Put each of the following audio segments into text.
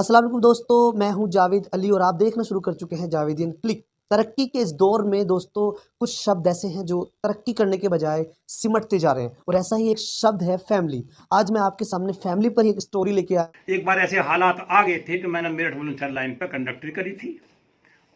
अस्सलाम वालेकुम दोस्तों, मैं हूं जावेद अली और आप देखना शुरू कर चुके हैं जावेदियन क्लिक। तरक्की के इस दौर में दोस्तों कुछ शब्द ऐसे हैं जो तरक्की करने के बजाय सिमटते जा रहे हैं और ऐसा ही एक शब्द है फैमिली। आज मैं आपके सामने फैमिली पर ही एक स्टोरी लेके आया। एक बार ऐसे हालात आ गए थे कि मैंने मेरठ बुलंदशहर लाइन पर कंडक्टरी करी थी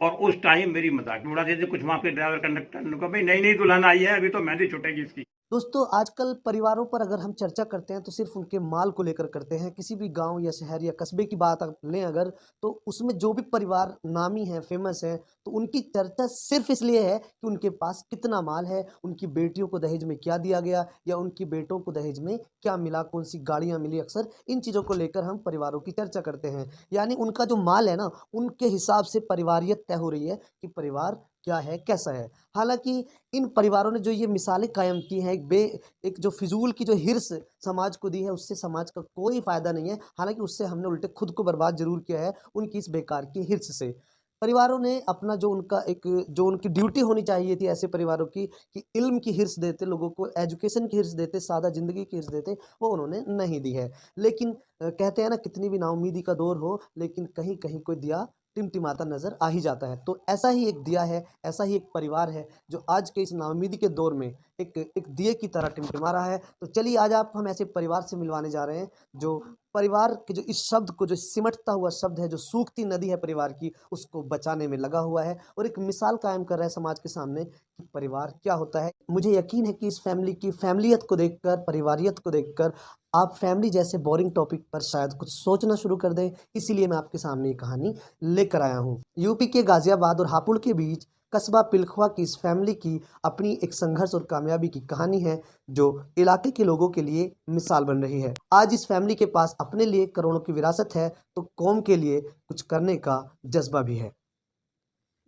और उस टाइम मेरी मजाक में उड़ाते थे कुछ वहां पे ड्राइवर कंडक्टर ने कहा भाई नई नई दुल्हन आई है, अभी तो मेहंदी छूटेगी इसकी। दोस्तों आजकल परिवारों पर अगर हम चर्चा करते हैं तो सिर्फ उनके माल को लेकर करते हैं। किसी भी गांव या शहर या कस्बे की बात आप लें अगर, तो उसमें जो भी परिवार नामी है, फेमस है, तो उनकी चर्चा सिर्फ इसलिए है कि उनके पास कितना माल है, उनकी बेटियों को दहेज में क्या दिया गया या उनकी बेटों को दहेज में क्या मिला, कौन सी गाड़ियां मिली। अक्सर इन चीज़ों को लेकर हम परिवारों की चर्चा करते हैं। यानी उनका जो माल है ना, उनके हिसाब से परिवारियत तय हो रही है कि परिवार क्या है, कैसा है। हालांकि इन परिवारों ने जो ये मिसालें कायम की हैं, एक जो फिजूल की जो हिर्स समाज को दी है, उससे समाज का कोई फ़ायदा नहीं है। हालांकि उससे हमने उल्टे खुद को बर्बाद ज़रूर किया है उनकी इस बेकार की हिर्स से। परिवारों ने अपना जो उनकी ड्यूटी होनी चाहिए थी ऐसे परिवारों की, कि इल्म की हिर्स देते, लोगों को एजुकेशन की हिर्स देते, सादा ज़िंदगी की हिर्स देते, वो उन्होंने नहीं दी है। लेकिन कहते हैं ना, कितनी भी नाउम्मीदी का दौर हो लेकिन कहीं-कहीं कोई दिया टिमटिमाता नज़र आ ही जाता है। तो ऐसा ही एक दिया है, ऐसा ही एक परिवार है जो आज के इस नाउम्मीदी के दौर में एक दिए की तरह टिमटिमा रहा है। तो चलिए आज आप हम ऐसे परिवार से मिलवाने जा रहे हैं जो परिवार के जो इस शब्द को, जो सिमटता हुआ शब्द है, जो सूखती नदी है परिवार की, उसको बचाने में लगा हुआ है और एक मिसाल कायम कर रहा है समाज के सामने कि परिवार क्या होता है। मुझे यकीन है कि इस फैमिली की फैमिलियत को देखकर, परिवारियत को देखकर आप फैमिली जैसे बोरिंग टॉपिक पर शायद कुछ सोचना शुरू कर दें। इसीलिए मैं आपके सामने ये कहानी लेकर आया हूँ। यूपी के गाजियाबाद और हापुड़ के बीच कस्बा पिलखवा की इस फैमिली की अपनी एक संघर्ष और कामयाबी की कहानी है जो इलाके के लोगों के लिए मिसाल बन रही है। आज इस फैमिली के पास अपने लिए करोड़ों की विरासत है तो कौम के लिए कुछ करने का जज्बा भी है।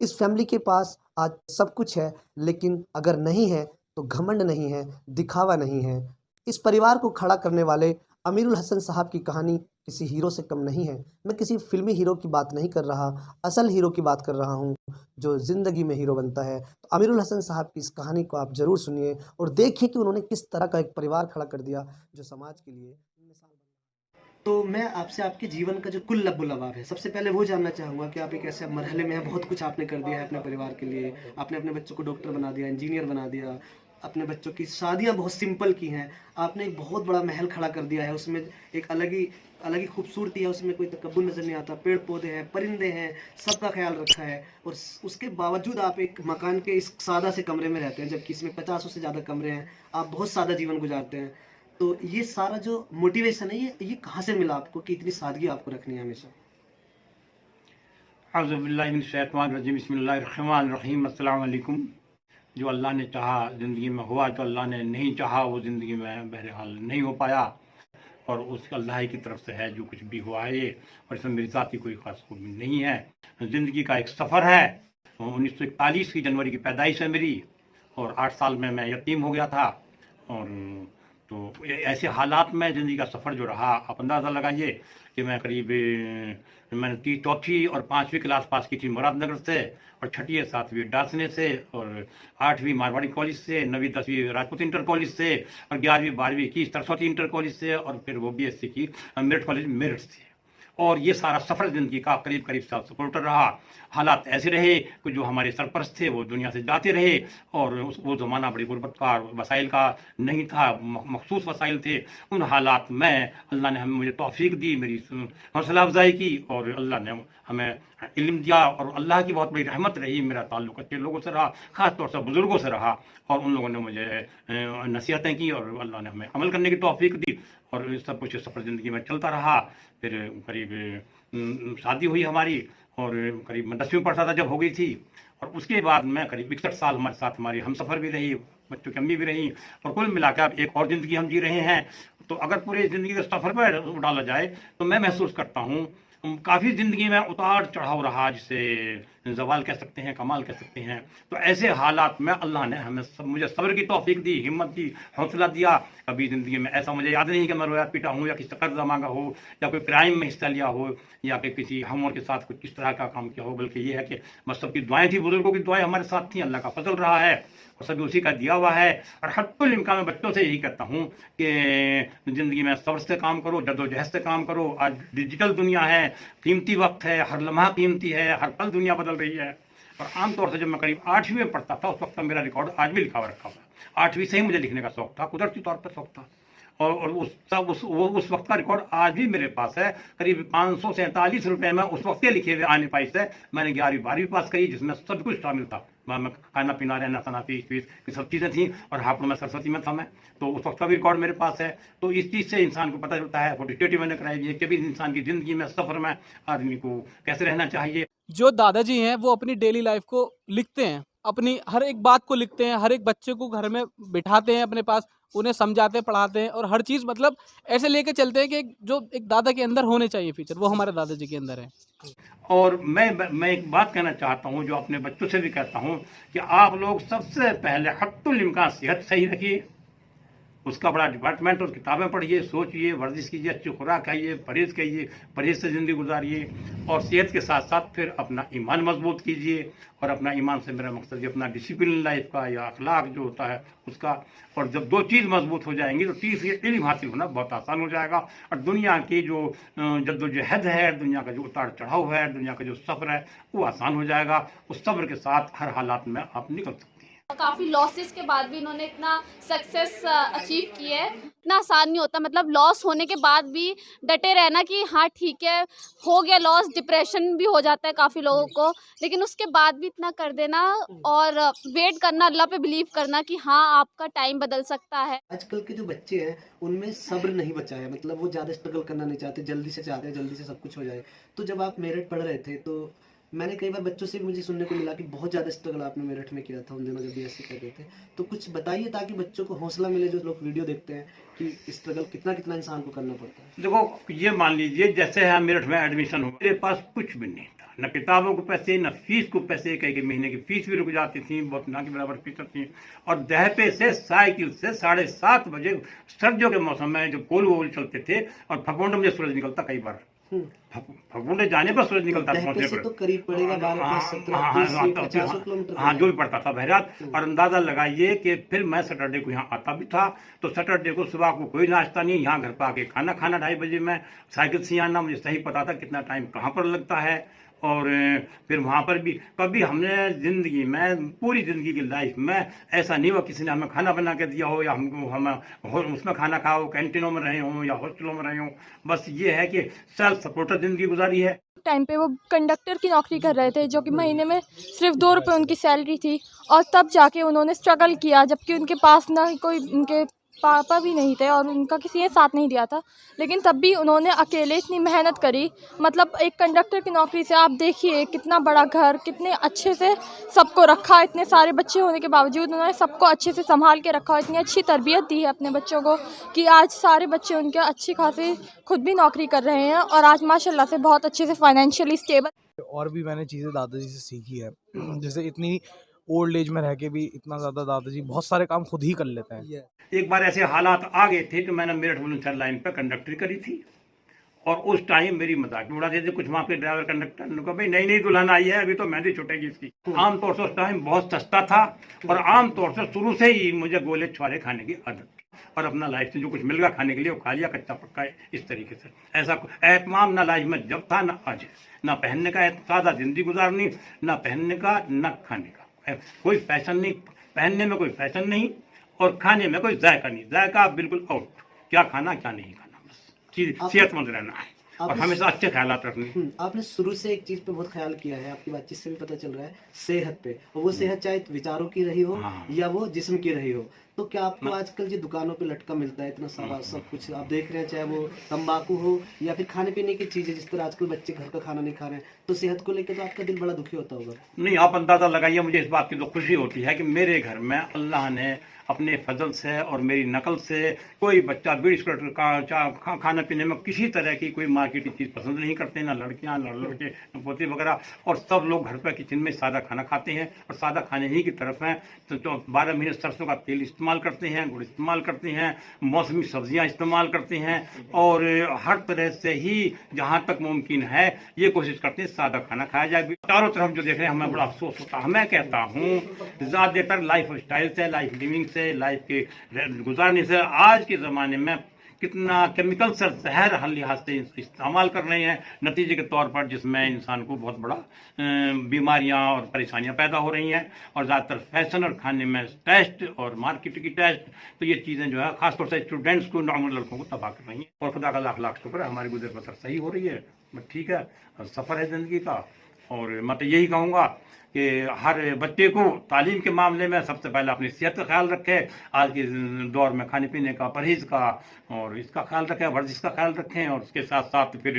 इस फैमिली के पास आज सब कुछ है, लेकिन अगर नहीं है तो घमंड नहीं है, दिखावा नहीं है। इस परिवार को खड़ा करने वाले अमीरुल हसन साहब की कहानी किसी हीरो से कम नहीं है। मैं किसी फ़िल्मी हीरो की बात नहीं कर रहा, असल हीरो की बात कर रहा हूँ, जो ज़िंदगी में हीरो बनता है। तो अमीरुल हसन साहब की इस कहानी को आप ज़रूर सुनिए और देखिए कि उन्होंने किस तरह का एक परिवार खड़ा कर दिया, जो समाज के लिए मिसाल बन। तो मैं आपसे आपके जीवन का जो कुल लबो-लबाब है, सबसे पहले वो जानना चाहूँगा कि आप एक ऐसे मरहले में हैं, बहुत कुछ आपने कर दिया है अपने परिवार के लिए। आपने अपने बच्चों को डॉक्टर बना दिया, इंजीनियर बना दिया, अपने बच्चों की शादियाँ बहुत सिंपल की हैं। आपने एक बहुत बड़ा महल खड़ा कर दिया है, उसमें एक अलग ही खूबसूरती है, उसमें कोई तकब्बुर नज़र नहीं आता। पेड़-पौधे हैं, परिंदे हैं, सबका ख़्याल रखा है और उसके बावजूद आप एक मकान के इस सादा से कमरे में रहते हैं, जबकि इसमें 50 से ज़्यादा कमरे हैं। आप बहुत सादा जीवन गुज़ारते हैं। तो ये सारा जो मोटिवेशन है, ये कहाँ से मिला आपको कि इतनी सादगी आपको रखनी है हमेशा? बिस्मिल्लाहिर्रहमानिर्रहीम, अस्सलाम वालेकुम। जो अल्लाह ने चाहा ज़िंदगी में हुआ, जो अल्लाह ने नहीं चाहा वो ज़िंदगी में बहरहाल नहीं हो पाया और उस अल्लाह ही की तरफ से है जो कुछ भी हुआ है ये। और इसमें मेरी ज़ाती कोई ख़ास खूबी नहीं है। ज़िंदगी का एक सफ़र है। 1941 की जनवरी की पैदाइश है मेरी और 8 साल में मैं यतीम हो गया था। और तो ऐसे हालात में ज़िंदगी का सफ़र जो रहा, आप अंदाज़ा लगाइए कि मैं करीब मैंने चौथी और 5वीं क्लास पास की थी मुरादनगर से और छठी और 7वीं डासने से और 8वीं मारवाड़ी कॉलेज से, 9वीं 10वीं राजपूत इंटर कॉलेज से और 11वीं 12वीं की सरस्वती इंटर कॉलेज से और फिर वो BSc की मेरठ कॉलेज मेरठ से। और ये सारा सफ़र ज़िंदगी का करीब करीब 7 सपोर्टर रहा। हालात ऐसे रहे कि जो हमारे सरपरस्त थे वो दुनिया से जाते रहे और वो ज़माना बड़ी गुर्बत का, वसाइल का नहीं था, मखसूस वसाइल थे। उन हालात में अल्लाह ने मुझे तौफीक दी, मेरी हौसला अफजाई की और अल्लाह ने हमें इल्म दिया और अल्लाह की बहुत बड़ी रहमत रही। मेरा ताल्लुक़ अच्छे लोगों से रहा, ख़ास तौर से बुज़ुर्गों से रहा और उन लोगों ने मुझे नसीहतें की और अल्लाह ने हमें अमल करने की तौफीक दी और सब कुछ सफ़र ज़िंदगी में चलता रहा। फिर करीब शादी हुई हमारी और करीब मैं 10वीं में पढ़ता था जब हो गई थी और उसके बाद मैं करीब 61 साल हमारे साथ हमारी हमसफ़र भी रही, बच्चों की अम्मी भी रही और कुल मिलाकर अब एक और ज़िंदगी हम जी रहे हैं। तो अगर पूरी ज़िंदगी के सफ़र पर डाला जाए तो मैं महसूस करता हूँ काफ़ी ज़िंदगी में उतार चढ़ाव रहा, जिसे ज़वाल कह सकते हैं, कमाल कह सकते हैं। तो ऐसे हालात में अल्लाह ने मुझे सब्र की तौफीक दी, हिम्मत दी, हौसला दिया। कभी ज़िंदगी में ऐसा मुझे याद नहीं कि मैं रोया पीटा हूँ या किसी से कर्जा मांगा हो या कोई क्राइम में हिस्सा लिया हो या फिर किसी हमों के साथ कुछ किस तरह का काम किया हो, बल्कि ये है कि बस सबकी दुआएं थी, बुजुर्गों की दुआएं हमारे साथ थी, अल्लाह का फजल रहा है और सभी उसी का दिया हुआ है। और हत्तुल इम्कान मैं बच्चों से यही कहता हूँ कि ज़िंदगी में सब्र से काम करो, जद्दोजहद से काम करो। आज डिजिटल दुनिया है, कीमती वक्त है, हर लम्हा कीमती है, हर पल दुनिया बदल रही है। और आमतौर से जब मैं करीब 8वीं में पढ़ता था, उस वक्त का मेरा रिकॉर्ड आज भी लिखा हुआ रखा हुआ। 8वीं से ही मुझे लिखने का शौक था, कुदरती तौर पर शौक था। और उस वक्त का रिकॉर्ड आज भी मेरे पास है। करीब 547 रुपये में उस वक्त के लिखे हुए आने पाई से मैंने 11वीं 12वीं पास करी, जिसमें सब कुछ शामिल था। मैं खाना पीना, रहना सहना, फीस ये सब चीज़ें थी। और हापुड़ में सरस्वती में था मैं, तो उस वक्त का भी रिकॉर्ड मेरे पास है। तो इस चीज़ से इंसान को पता चलता है, फोटोस्टेट मैंने कराई है कि भी इंसान की ज़िंदगी में, सफ़र में आदमी को कैसे रहना चाहिए। जो दादाजी हैं वो अपनी डेली लाइफ को लिखते हैं, अपनी हर एक बात को लिखते हैं, हर एक बच्चे को घर में बिठाते हैं अपने पास, उन्हें समझाते हैं, पढ़ाते हैं और हर चीज़ मतलब ऐसे लेके चलते हैं कि जो एक दादा के अंदर होने चाहिए फीचर, वो हमारे दादाजी के अंदर है। और मैं एक बात कहना चाहता हूँ, जो अपने बच्चों से भी कहता हूँ, कि आप लोग सबसे पहले हत्तुल इम्कान सेहत सही रखिए, उसका बड़ा डिपार्टमेंट और किताबें पढ़िए, सोचिए, वर्जिश कीजिए, अच्छी खुराक खाइए, परहेज़ करिए, परहेज़ से ज़िंदगी गुजारिए। और सेहत के साथ साथ फिर अपना ईमान मजबूत कीजिए। और अपना ईमान से मेरा मकसद ये अपना डिसिप्लिन लाइफ का या अखलाक जो होता है उसका। और जब 2 चीज़ मजबूत हो जाएंगी तो तीसरी इल्म हासिल होना बहुत आसान हो जाएगा। और दुनिया की जो जद्दोजहद है, दुनिया का जो उतार चढ़ाव है, दुनिया का जो सफ़र है, वो आसान हो जाएगा। उस सब्र के साथ हर हालात में आप निकल सकते हैं। काफ़ी लॉसेस के बाद भी इन्होंने इतना सक्सेस अचीव की है। इतना आसान नहीं होता, मतलब लॉस होने के बाद भी डटे रहना कि हाँ ठीक है, हो गया लॉस, डिप्रेशन भी हो जाता है काफ़ी लोगों को, लेकिन उसके बाद भी इतना कर देना और वेट करना, अल्लाह पे बिलीव करना कि हाँ आपका टाइम बदल सकता है। आजकल के जो बच्चे हैं उनमें सब्र नहीं बचा है, मतलब वो ज़्यादा स्ट्रगल करना नहीं चाहते, जल्दी से चाहते हैं जल्दी से सब कुछ हो जाए। तो जब आप मेरठ पढ़ रहे थे तो मैंने कई बार बच्चों से भी मुझे सुनने को मिला कि बहुत ज़्यादा स्ट्रगल आपने मेरठ में किया था उन दिनों जब बीएससी कर रहे थे। तो कुछ बताइए ताकि बच्चों को हौसला मिले, जो लोग वीडियो देखते हैं, कि स्ट्रगल कितना कितना इंसान को करना पड़ता है। देखो, ये मान लीजिए जैसे है मेरठ में एडमिशन हुआ, मेरे पास कुछ भी नहीं था, न किताबों को पैसे, न फीस को पैसे। कई महीने की फीस भी रुक जाती थी, बहुत ना के बराबर फीस थी। और दहपे से साइकिल से 7:30 बजे सर्दियों के मौसम में जो पोल वोल चलते थे, और फगुंड में सूरज निकलता, कई बार फगुंड जाने पर सूरज निकलता दहपे से तो करीब पड़ेगा 12-17 किलोमीटर। हाँ, जो भी पड़ता था बहरहाल। और अंदाजा लगाइए कि फिर मैं सैटरडे को यहाँ आता भी था, तो सैटरडे को सुबह को कोई नाश्ता नहीं, यहाँ घर पर आके खाना 2:30 बजे में साइकिल से आना। मुझे सही पता था कितना टाइम कहाँ पर लगता है। और फिर वहाँ पर भी कभी हमने ज़िंदगी में, पूरी ज़िंदगी की लाइफ में ऐसा नहीं हुआ किसी ने हमें खाना बना के दिया हो, या हम उसमें खाना खाओ, कैंटीनों में रहे हों या हॉस्टलों में रहे हों। बस ये है कि सेल्फ सपोर्टेड ज़िंदगी गुजारी है। टाइम पे वो कंडक्टर की नौकरी कर रहे थे, जो कि महीने में सिर्फ 2 रुपये उनकी सैलरी थी, और तब जाके उन्होंने स्ट्रगल किया, जबकि उनके पास ना कोई, उनके पापा भी नहीं थे और उनका किसी ने साथ नहीं दिया था, लेकिन तब भी उन्होंने अकेले इतनी मेहनत करी। मतलब एक कंडक्टर की नौकरी से आप देखिए कितना बड़ा घर, कितने अच्छे से सबको रखा, इतने सारे बच्चे होने के बावजूद उन्होंने सबको अच्छे से संभाल के रखा, इतनी अच्छी तरबियत दी है अपने बच्चों को कि आज सारे बच्चे उनके अच्छी खासी खुद भी नौकरी कर रहे हैं, और आज माशाल्लाह से बहुत अच्छे से फाइनेंशियली स्टेबल। और भी मैंने चीज़ें दादाजी से सीखी है, जैसे इतनी ओल्ड एज में रह के भी इतना ज़्यादा दादाजी बहुत सारे काम खुद ही कर लेते हैं। एक बार ऐसे हालात आ गए थे कि मैंने मेरठ बुलंदशहर लाइन पर कंडक्टरी करी थी, और उस टाइम मेरी मजाक भी उड़ाते थे कुछ वहाँ पे ड्राइवर कंडक्टर ने कहा, भाई नई नई दुल्हन आई है, अभी तो मेहंदी छूटेगी इसकी। आमतौर से उस टाइम बहुत सस्ता था, और आमतौर से शुरू से ही मुझे गोले छुआरे खाने की आदत थी, और अपना लाइफ से जो कुछ मिल गया खाने के लिए वो खा लिया, कच्चा पक्का इस तरीके से। ऐसा एहतमाम ना लाइफ में जब था ना आज, ना पहनने का, सादा जिंदगी गुजारनी, ना पहनने का ना खाने का, कोई फैशन नहीं, पहनने में कोई फैशन नहीं, और खाने में कोई जायका नहीं, जायका बिल्कुल आउट, क्या खाना क्या नहीं खाना, बस सेहतमंद रहना है और हमेशा अच्छे ख्यालात रखने। आपने शुरू से एक चीज पे बहुत ख्याल किया है, आपकी बातचीत से भी पता चल रहा है, सेहत पे। और वो सेहत चाहे विचारों की रही हो या वो जिस्म की रही हो। तो क्या आपको आजकल जो दुकानों पे लटका मिलता है इतना सारा सब कुछ आप देख रहे हैं, चाहे वो तंबाकू हो या फिर खाने पीने की चीजें, जिस तरह आजकल बच्चे घर का खाना नहीं खा रहे हैं, तो सेहत को लेकर तो आपका दिल बड़ा दुखी होता होगा। नहीं, आप अंदाजा लगाइए, मुझे इस बात की तो खुशी होती है कि मेरे घर में अल्लाह ने अपने फजल से और मेरी नकल से कोई बच्चा बीड़ी सिगरेट का खाने पीने में किसी तरह की कोई मार्केट की चीज़ पसंद नहीं करते, ना लड़कियां ना लड़के ना पोते वगैरह, और सब लोग घर पर किचन में सादा खाना खाते हैं और सादा खाने ही की तरफ हैं। तो 12 महीने सरसों का तेल इस्तेमाल इस्तेमाल करते हैं, गुड़ इस्तेमाल करते हैं, मौसमी सब्जियां इस्तेमाल करते हैं और हर तरह से ही जहाँ तक मुमकिन है ये कोशिश करते हैं सादा खाना खाया जाए। चारों तरफ जो देख रहे हैं हमें बड़ा अफसोस होता है। मैं कहता हूँ ज़्यादातर लाइफ स्टाइल से, लाइफ लिविंग से, लाइफ के गुजारने से आज के ज़माने में कितना केमिकल से जहर हर लिहाज से इस्तेमाल कर रहे हैं, नतीजे के तौर पर जिसमें इंसान को बहुत बड़ा बीमारियां और परेशानियां पैदा हो रही हैं। और ज़्यादातर फैशन और खाने में टेस्ट और मार्केट की टेस्ट, तो ये चीज़ें जो है ख़ासतौर से स्टूडेंट्स को, नॉर्मल लड़कों को तबाह कर रही हैं। और खुदा का लाख लाख शुक्र है हमारी गुजर बसर सही हो रही है, ठीक है, सफ़र है ज़िंदगी का। और मैं तो यही कहूँगा कि हर बच्चे को तालीम के मामले में सबसे पहले अपनी सेहत का ख्याल रखे, आज के दौर में खाने पीने का, परहेज़ का और इसका ख्याल रखें, वर्जिश का ख्याल रखें और उसके साथ साथ फिर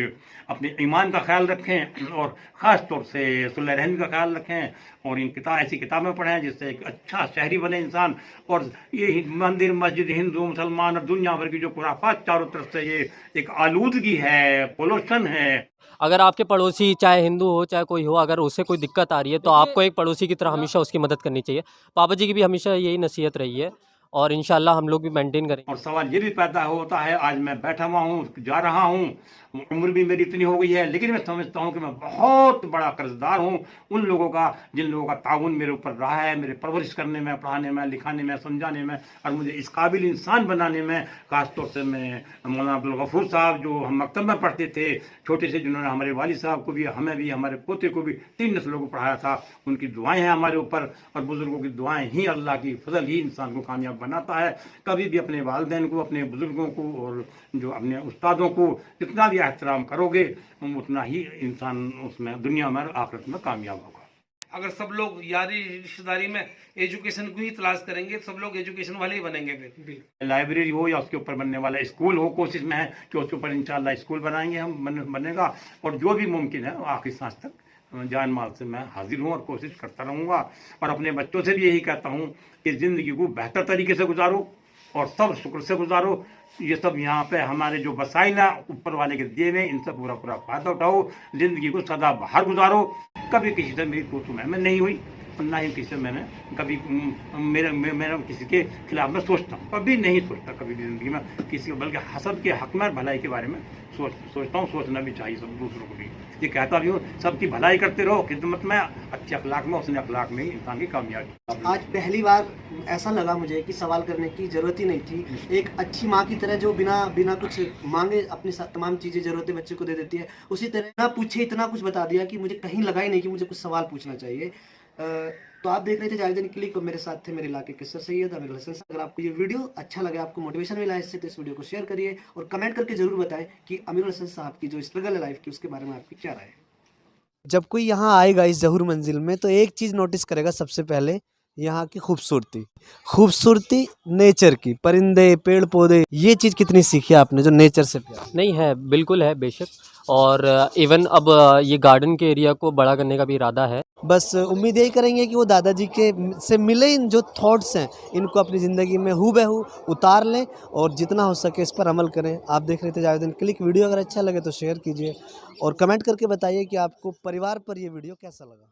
अपने ईमान का ख्याल रखें और ख़ास तौर से सुलह रहमी का ख्याल रखें और ऐसी किताबें पढ़ें जिससे एक अच्छा शहरी बने इंसान। और ये मंदिर मस्जिद हिंदू मुसलमान और दुनिया भर की जो खुराफात चारों तरफ से ये एक आलूदगी है, पोल्यूशन है। अगर आपके पड़ोसी चाहे हिंदू हो चाहे कोई हो, अगर उसे कोई दिक्कत आ रही है तो आपको एक पड़ोसी की तरह हमेशा उसकी मदद करनी चाहिए। पापा जी की भी हमेशा यही नसीहत रही है और इंशाल्लाह हम लोग भी मेंटेन करेंगे। और सवाल ये भी पैदा होता है, आज मैं बैठा हुआ हूँ, जा रहा हूँ, उम्र भी मेरी इतनी हो गई है, लेकिन मैं समझता हूँ कि मैं बहुत बड़ा कर्जदार हूँ उन लोगों का जिन लोगों का ताउन मेरे ऊपर रहा है, मेरे परवरिश करने में, पढ़ाने में, लिखाने में, समझाने में और मुझे इस काबिल इंसान बनाने में। खासतौर से मैं मौलाना अब्दुल गफूर साहब जो हम मकतब में पढ़ते थे छोटे से, जिन्होंने हमारे वालिद साहब को भी, हमें भी, हमारे पोते को भी 3 नस्लों को पढ़ाया था, उनकी दुआएं हैं हमारे ऊपर। और बुजुर्गों की दुआएं ही, अल्लाह की फजल ही इंसान को कामयाब बनाता है। कभी भी अपने वालिदैन को, अपने बुजुर्गों को और जो अपने उस्तादों को जितना भी एहतराम करोगे उतना ही इंसान उसमें दुनिया में आखिरत में कामयाब होगा। अगर सब लोग यारी रिश्तेदारी में एजुकेशन को ही तलाश करेंगे, सब लोग एजुकेशन वाले ही बनेंगे। फिर लाइब्रेरी हो या उसके ऊपर बनने वाला स्कूल हो, कोशिश में है कि उसके ऊपर इंशाल्लाह स्कूल बनाएंगे हम, बनेगा। और जो भी मुमकिन है आखिरी सांस तक जान माल से मैं हाजिर हूँ और कोशिश करता रहूँगा। और अपने बच्चों से भी यही कहता हूँ कि ज़िंदगी को बेहतर तरीके से गुजारो और सब शुक्र से गुजारो। ये सब यहाँ पे हमारे जो वसाइल हैं ऊपर वाले के दिए हुए, इनसे पूरा पूरा फ़ायदा उठाओ, ज़िंदगी को सदा बाहर गुजारो। कभी किसी से मेरी कोई में नहीं हुई, ना ही किसी से मैंने कभी मेरा किसी के खिलाफ में सोचता हूँ, कभी नहीं सोचता कभी भी ज़िंदगी में किसी को, बल्कि हसद के हक में भलाई के बारे में सोचता हूँ, सोचना भी चाहिए सब दूसरों को भी। ये कहता भी हूँ सबकी भलाई करते रहो, खिदमत में, अच्छे अखलाक में, उसने अखलाक में ही इंसान की कामयाबी। आज पहली बार ऐसा लगा मुझे कि सवाल करने की ज़रूरत ही नहीं थी। एक अच्छी माँ की तरह जो बिना कुछ मांगे अपनी तमाम चीज़ें, ज़रूरतें बच्चे को दे देती है, उसी तरह ना पूछे इतना कुछ बता दिया कि मुझे कहीं लगा ही नहीं कि मुझे कुछ सवाल पूछना चाहिए। तो आप देख रहे थे जावेदन क्लिक, और मेरे साथ थे मेरे इलाके के सर सैयद अमीरुल हसन। अगर आपको ये वीडियो अच्छा लगा, आपको मोटिवेशन मिला इससे, तो इस वीडियो को शेयर करिए और कमेंट करके जरूर बताएं कि अमीरुल हसन साहब की जो स्ट्रगल है लाइफ की, उसके बारे में आपकी क्या राय है। जब कोई यहाँ आएगा इस ज़हूर मंजिल में तो एक चीज़ नोटिस करेगा सबसे पहले, यहाँ की खूबसूरती नेचर की, परिंदे, पेड़ पौधे, ये चीज़ कितनी सीखी आपने जो नेचर से प्यार? नहीं है, बिल्कुल है बेशक। और इवन अब ये गार्डन के एरिया को बड़ा करने का भी इरादा है। बस उम्मीद यही करेंगे कि वो दादाजी के से मिले इन जो थॉट्स हैं इनको अपनी ज़िंदगी में हूबहू उतार लें और जितना हो सके इस पर अमल करें। आप देख रहे थे जावेदन क्लिक। वीडियो अगर अच्छा लगे तो शेयर कीजिए और कमेंट करके बताइए कि आपको परिवार पर ये वीडियो कैसा लगा।